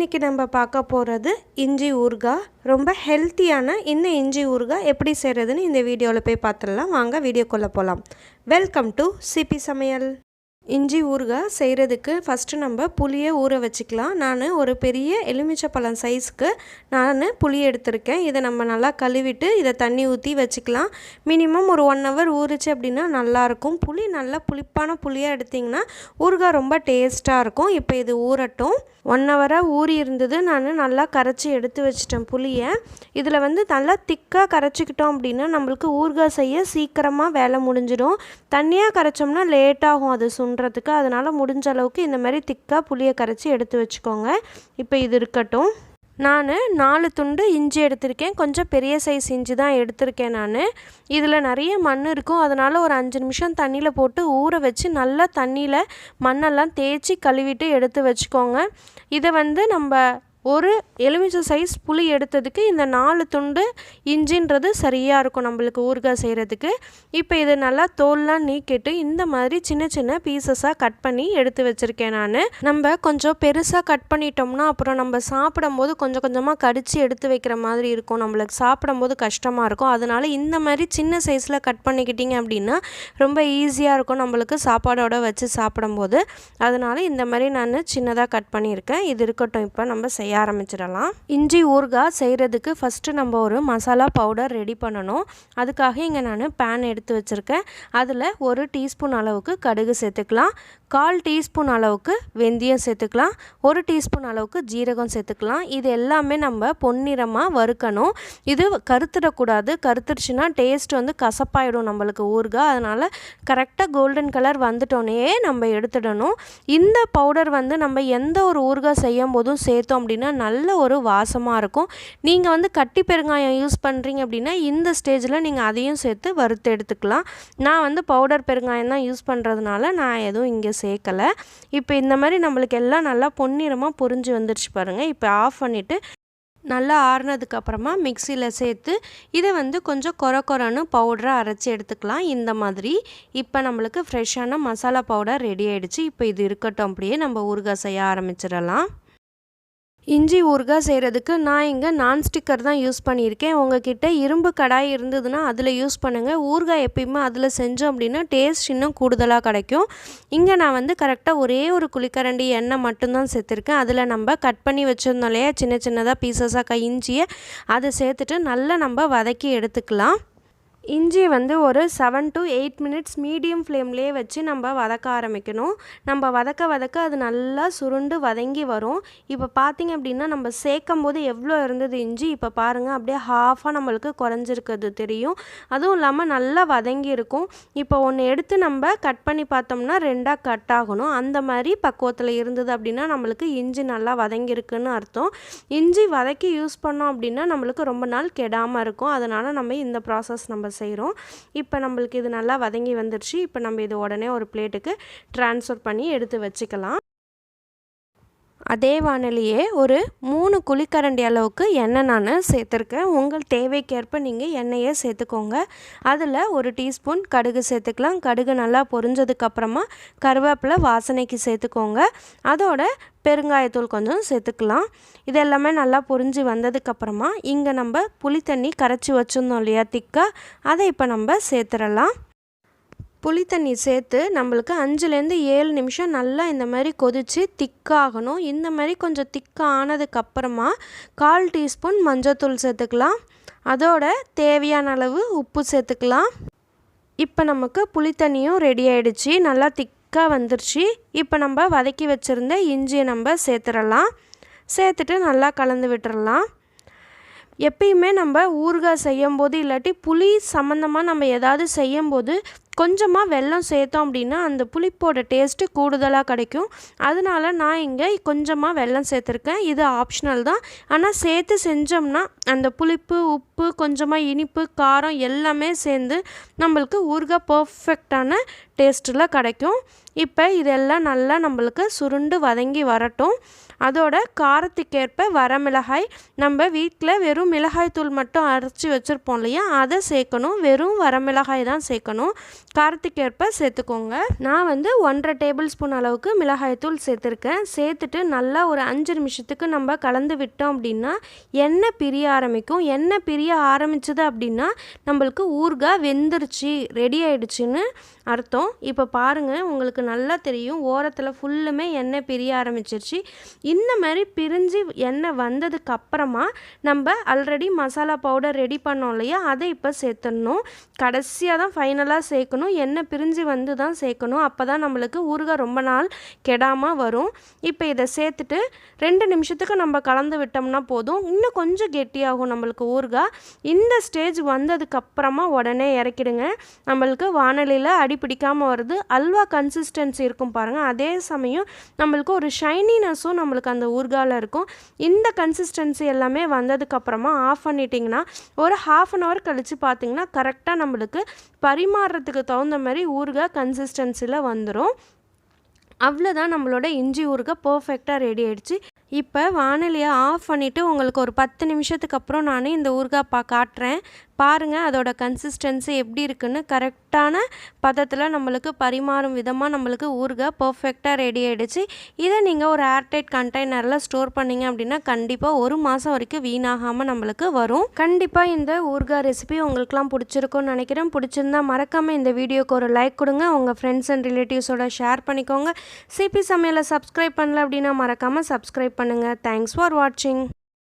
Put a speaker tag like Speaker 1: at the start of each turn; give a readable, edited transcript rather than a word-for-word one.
Speaker 1: இன்றைக்கி நம்ம பார்க்க போகிறது இஞ்சி ஊறுகாய். ரொம்ப ஹெல்த்தியான இந்த இஞ்சி ஊறுகாய் எப்படி செய்கிறதுன்னு இந்த வீடியோவில் போய் பார்த்துடலாம். வாங்க வீடியோக்குள்ளே போகலாம். வெல்கம் டு சிபி சமையல். இஞ்சி ஊறுகாய் செய்கிறதுக்கு ஃபஸ்ட்டு நம்ம புளியை ஊற வச்சுக்கலாம். நான் ஒரு பெரிய எலுமிச்சப்பழம் சைஸ்க்கு நான் புளி எடுத்திருக்கேன். இதை நம்ம நல்லா கழுவிட்டு இதை தண்ணி ஊற்றி வச்சுக்கலாம். மினிமம் ஒரு 1 hour ஊறிச்சு அப்படின்னா நல்லாயிருக்கும். புளி நல்லா புளிப்பான புளியாக எடுத்திங்கன்னா ஊறுகாய் ரொம்ப டேஸ்ட்டாக இருக்கும். இப்போ இது ஊறட்டும். 1 hour ஊறி இருந்தது. நான் நல்லா கரைச்சி எடுத்து வச்சிட்டேன் புளியை. இதில் நல்லா திக்காக கரைச்சிக்கிட்டோம் அப்படின்னா நம்மளுக்கு ஊறுகாய் செய்ய சீக்கிரமாக வேலை முடிஞ்சிடும். தண்ணியாக கரைச்சோம்னா லேட்டாகும் அது சுண்டுறதுக்கு. அதனால் முடிஞ்ச அளவுக்கு இந்த மாதிரி திக்காக புளியை கரைச்சி எடுத்து வச்சுக்கோங்க. இப்போ இது இருக்கட்டும். நான் 4 துண்டு இஞ்சி எடுத்திருக்கேன். கொஞ்சம் பெரிய சைஸ் இஞ்சி தான் எடுத்திருக்கேன். நான் இதில் நிறைய மண் இருக்கும். அதனால் ஒரு 5 நிமிஷம் தண்ணியில் போட்டு ஊற வச்சு நல்லா தண்ணியில் மண்ணெல்லாம் தேய்ச்சி கழுவிட்டு எடுத்து வச்சுக்கோங்க. இதை நம்ம ஒரு எலுமிச்சை சைஸ் புளி எடுத்ததுக்கு இந்த 4 துண்டு இஞ்சின்றது சரியாக இருக்கும் நம்மளுக்கு ஊறுகாய் செய்கிறதுக்கு. இப்போ இது நல்லா தோல்லாம் நீக்கிட்டு இந்த மாதிரி சின்ன சின்ன பீசஸாக கட் பண்ணி எடுத்து வச்சுருக்கேன். நம்ம கொஞ்சம் பெருசாக கட் பண்ணிட்டோம்னா அப்புறம் நம்ம சாப்பிடும்போது கொஞ்சம் கொஞ்சமாக கடித்து எடுத்து வைக்கிற மாதிரி இருக்கும். நம்மளுக்கு சாப்பிடும்போது கஷ்டமாக இருக்கும். அதனால் இந்த மாதிரி சின்ன சைஸில் கட் பண்ணிக்கிட்டிங்க அப்படின்னா ரொம்ப ஈஸியாக இருக்கும் நம்மளுக்கு சாப்பாடோடு வச்சு சாப்பிடும்போது. அதனால் இந்த மாதிரி நான் சின்னதாக கட் பண்ணியிருக்கேன். இது இருக்கட்டும். இப்போ நம்ம செய்ய ஆரம்பிச்சிடலாம். இஞ்சி ஊறுகாய் செய்கிறதுக்கு ஃபஸ்ட்டு நம்ம ஒரு மசாலா பவுடர் ரெடி பண்ணணும். அதுக்காக இங்கே நான் பேன் எடுத்து வச்சுருக்கேன். அதில் 1 டீஸ்பூன் அளவுக்கு கடுகு சேர்த்துக்கலாம். 1/4 டீஸ்பூன் அளவுக்கு வெந்தயம் சேர்த்துக்கலாம். 1 டீஸ்பூன் அளவுக்கு ஜீரகம் சேர்த்துக்கலாம். இது எல்லாமே நம்ம பொன்னிறமாக வறுக்கணும். இது கருத்துடக்கூடாது. கருத்துருச்சுன்னா டேஸ்ட் கசப்பாயிடும் நம்மளுக்கு ஊறுகாய். அதனால் கரெக்டாக கோல்டன் கலர் வந்துட்டோன்னே நம்ம எடுத்துடணும். இந்த பவுடர் நம்ம எந்த ஒரு ஊறுகாய் செய்யும் போதும் சேர்த்தோம் அப்படின்னா நல்ல ஒரு வாசமாக இருக்கும். நீங்கள் கட்டி பெருங்காயம் யூஸ் பண்ணுறீங்க அப்படின்னா இந்த ஸ்டேஜில் நீங்கள் அதையும் சேர்த்து வறுத்து எடுத்துக்கலாம். நான் பவுடர் பெருங்காயம் தான் யூஸ் பண்ணுறதுனால நான் எதுவும் இங்கே சேர்க்கலை. இப்போ இந்த மாதிரி நம்மளுக்கு எல்லாம் நல்லா பொன்னிறமாக பொரிஞ்சு வந்துடுச்சு பாருங்கள். இப்போ ஆஃப் பண்ணிவிட்டு நல்லா ஆறுனதுக்கப்புறமா மிக்சியில் சேர்த்து இதை கொஞ்சம் கொரன்னு பவுடரை அரைச்சி எடுத்துக்கலாம். இந்த மாதிரி இப்போ நம்மளுக்கு ஃப்ரெஷ்ஷான மசாலா பவுடர் ரெடி ஆகிடுச்சு. இப்போ இது இருக்கட்டும். அப்படியே நம்ம ஊறுகாய் செய்ய ஆரம்பிச்சிடலாம். இஞ்சி ஊறுகாய் செய்கிறதுக்கு நான் இங்கே நான்ஸ்டிக்கர் தான் யூஸ் பண்ணியிருக்கேன். உங்ககிட்ட இரும்பு கடாய் இருந்ததுன்னா அதில் யூஸ் பண்ணுங்கள். ஊறுகாய் எப்பயுமே அதில் செஞ்சோம் அப்படின்னா டேஸ்ட் இன்னும் கூடுதலாக கிடைக்கும். இங்கே நான் கரெக்டாக ஒரே ஒரு குழிக்கரண்டி எண்ணெய் மட்டும்தான் சேர்த்துருக்கேன். அதில் நம்ம கட் பண்ணி வச்சுருந்தோம் இல்லையா சின்ன சின்னதாக பீசஸாக இஞ்சியை அதை சேர்த்துட்டு நல்லா நம்ம வதக்கி எடுத்துக்கலாம். இஞ்சி ஒரு 7 to 8 minutes மீடியம் ஃப்ளேம்லேயே வச்சு நம்ம வதக்க ஆரம்பிக்கணும். நம்ம வதக்க அது நல்லா சுருண்டு வதங்கி வரும். இப்போ பார்த்திங்க அப்படின்னா நம்ம சேர்க்கும் போது எவ்வளோ இருந்தது இஞ்சி இப்போ பாருங்கள் அப்படியே ஹாஃபாக நம்மளுக்கு குறைஞ்சிருக்கிறது தெரியும். அதுவும் இல்லாமல் நல்லா வதங்கி இருக்கும். இப்போ ஒன்று எடுத்து நம்ம கட் பண்ணி பார்த்தோம்னா 2ஆக கட் ஆகணும். அந்த மாதிரி பக்குவத்தில் இருந்தது அப்படின்னா நம்மளுக்கு இஞ்சி நல்லா வதங்கியிருக்குன்னு அர்த்தம். இஞ்சி வதக்கி யூஸ் பண்ணோம் அப்படின்னா நம்மளுக்கு ரொம்ப நாள் கெடாமல் இருக்கும். அதனால் நம்ம இந்த ப்ராசஸ் நம்ம செய்கிறோம். இப்போ நம்மளுக்கு இது நல்லா வதங்கி வந்துடுச்சு. இப்போ நம்ம இது உடனே ஒரு பிளேட்டுக்கு ட்ரான்ஸ்ஃபர் பண்ணி எடுத்து வச்சுக்கலாம். அதே வானிலையே ஒரு 3 குழிக்கரண்டி அளவுக்கு எண்ணெய் நான் சேர்த்துருக்கேன். உங்கள் தேவைக்கேற்ப நீங்கள் எண்ணெயை சேர்த்துக்கோங்க. அதில் 1 டீஸ்பூன் கடுகு சேர்த்துக்கலாம். கடுகு நல்லா பொரிஞ்சதுக்கப்புறமா கருவேப்பிலை வாசனைக்கு சேர்த்துக்கோங்க. அதோட பெருங்காயத்தூள் கொஞ்சம் சேர்த்துக்கலாம். இது எல்லாமே நல்லா பொரிஞ்சு வந்ததுக்கப்புறமா இங்கே நம்ம புளி தண்ணி கரைச்சி வச்சுருந்தோம் இல்லையா திக்காக, அதை இப்போ நம்ம சேர்த்துடலாம். புளி தண்ணி சேர்த்து நம்மளுக்கு 5லேருந்து 7 நிமிஷம் நல்லா இந்த மாதிரி கொதித்து திக்காகணும். இந்த மாதிரி கொஞ்சம் திக்காக ஆனதுக்கப்புறமா 1/4 டீஸ்பூன் மஞ்சள்தூள் சேர்த்துக்கலாம். அதோட தேவையான அளவு உப்பு சேர்த்துக்கலாம். இப்போ நமக்கு புளி தண்ணியும் ரெடி ஆகிடுச்சு. நல்லா திக்காக வந்துருச்சு. இப்போ நம்ம வதக்கி வச்சுருந்த இஞ்சியை நம்ம சேர்த்துடலாம். சேர்த்துட்டு நல்லா கலந்து விட்டுறலாம். எப்பயுமே நம்ம ஊறுகாய் செய்யும்போது இல்லாட்டி புளி சம்மந்தமாக நம்ம ஏதாவது செய்யும்போது கொஞ்சமாக வெல்லம் சேர்த்தோம் அப்படின்னா அந்த புளிப்போட டேஸ்ட்டு கூடுதலாக கிடைக்கும். அதனால நான் இங்கே கொஞ்சமாக வெல்லம் சேர்த்துருக்கேன். இது ஆப்ஷனல் தான். ஆனால் சேர்த்து செஞ்சோம்னா அந்த புளிப்பு உப்பு கொஞ்சமாக இனிப்பு காரம் எல்லாமே சேர்ந்து நம்மளுக்கு ஊறுகாய் பர்ஃபெக்டான டேஸ்ட்டில் கிடைக்கும். இப்போ இதெல்லாம் நல்லா நம்மளுக்கு சுருண்டு வதங்கி வரட்டும். அதோட காரத்துக்கேற்ப வரமிளகாய், நம்ம வீட்டில் வெறும் மிளகாய் தூள் மட்டும் அரைச்சி வச்சுருப்போம் இல்லையா, அதை சேர்க்கணும். வெறும் வரமிளகாய் தான் சேர்க்கணும். காரத்துக்கேற்ப சேர்த்துக்கோங்க. நான் 1.5 டேபிள் ஸ்பூன் அளவுக்கு மிளகாய் தூள் சேர்த்துருக்கேன். சேர்த்துட்டு நல்லா ஒரு 5 நிமிஷத்துக்கு நம்ம கலந்து விட்டோம் அப்படின்னா எண்ணெய் பிரிய ஆரம்பிக்கும். எண்ணெய் பிரிய ஆரம்பிச்சது அப்படின்னா நம்மளுக்கு ஊறுகாய் வெந்துருச்சு, ரெடி ஆயிடுச்சுன்னு அர்த்தம். இப்போ பாருங்கள், உங்களுக்கு நல்லா தெரியும், ஓரத்தில் ஃபுல்லுமே எண்ணெய் பிரிய ஆரம்பிச்சிருச்சு. இந்த மாதிரி பிரிஞ்சு எண்ணெய் வந்ததுக்கு அப்புறமா நம்ம ஆல்ரெடி மசாலா பவுடர் ரெடி பண்ணோம் இல்லையா, அதை இப்போ சேர்த்துடணும். கடைசியாக தான் ஃபைனலாக சேர்க்கணும். எண்ணெய் பிரிஞ்சு வந்து தான் சேர்க்கணும். அப்போ தான் நம்மளுக்கு ஊறுகாய் ரொம்ப நாள் கெடாமல் வரும். இப்போ இதை சேர்த்துட்டு 2 நிமிஷத்துக்கு நம்ம கலந்து விட்டோம்னா போதும். இன்னும் கொஞ்சம் கெட்டியாகும் நம்மளுக்கு ஊறுகாய். இந்த ஸ்டேஜ் வந்ததுக்கப்புறமா உடனே இறக்கிடுங்க. நம்மளுக்கு வானலியில் அடி பிடிக்காமல் வருது. அல்வா கன்சிஸ்டன்சி இருக்கும் பாருங்கள். அதே சமயம் நம்மளுக்கு ஒரு ஷைனினஸும் நம்மளுக்கு அந்த ஊறுகாயில் இருக்கும். இந்த கன்சிஸ்டன்சி எல்லாமே வந்ததுக்கப்புறமா ஆஃப் பண்ணிட்டிங்கன்னா ஒரு 1/2 அன் ஹவர் கழித்து பார்த்திங்கன்னா கரெக்டாக நம்மளுக்கு பரிமாறுறதுக்கு தகுந்த மாதிரி ஊறுகாய் கன்சிஸ்டன்சியில் வந்துடும். அவ்வளோதான், நம்மளோட இஞ்சி ஊறுகாய் பர்ஃபெக்டாக ரெடி ஆகிடுச்சு. இப்போ வானிலையை ஆஃப் பண்ணிவிட்டு உங்களுக்கு ஒரு 10 நிமிஷத்துக்கு அப்புறம் நான் இந்த ஊறுகாய் காட்டுறேன். பாருங்கள் அதோட கன்சிஸ்டன்சி எப்படி இருக்குன்னு. கரெக்டான பதத்தில் நம்மளுக்கு பரிமாறும் விதமாக நம்மளுக்கு ஊறுகாய் பர்ஃபெக்டாக ரெடி ஆகிடுச்சு. இதை நீங்கள் ஒரு ஏர்டைட் கண்டெய்னரில் ஸ்டோர் பண்ணிங்க அப்படின்னா கண்டிப்பாக 1 மாதம் வரைக்கும் வீணாகாமல் நம்மளுக்கு வரும். கண்டிப்பாக இந்த ஊறுகாய் ரெசிபி உங்களுக்குலாம் பிடிச்சிருக்கும்னு நினைக்கிறேன். பிடிச்சிருந்தா மறக்காமல் இந்த வீடியோக்கு ஒரு லைக் கொடுங்க. உங்கள் ஃப்ரெண்ட்ஸ் அண்ட் ரிலேட்டிவ்ஸோட ஷேர் பண்ணிக்கோங்க. சிபி சமையலை சப்ஸ்கிரைப் பண்ணல அப்படின்னா மறக்காமல் சப்ஸ்கிரைப் பண்ணுங்கள். தேங்க்ஸ் ஃபார் வாட்சிங்.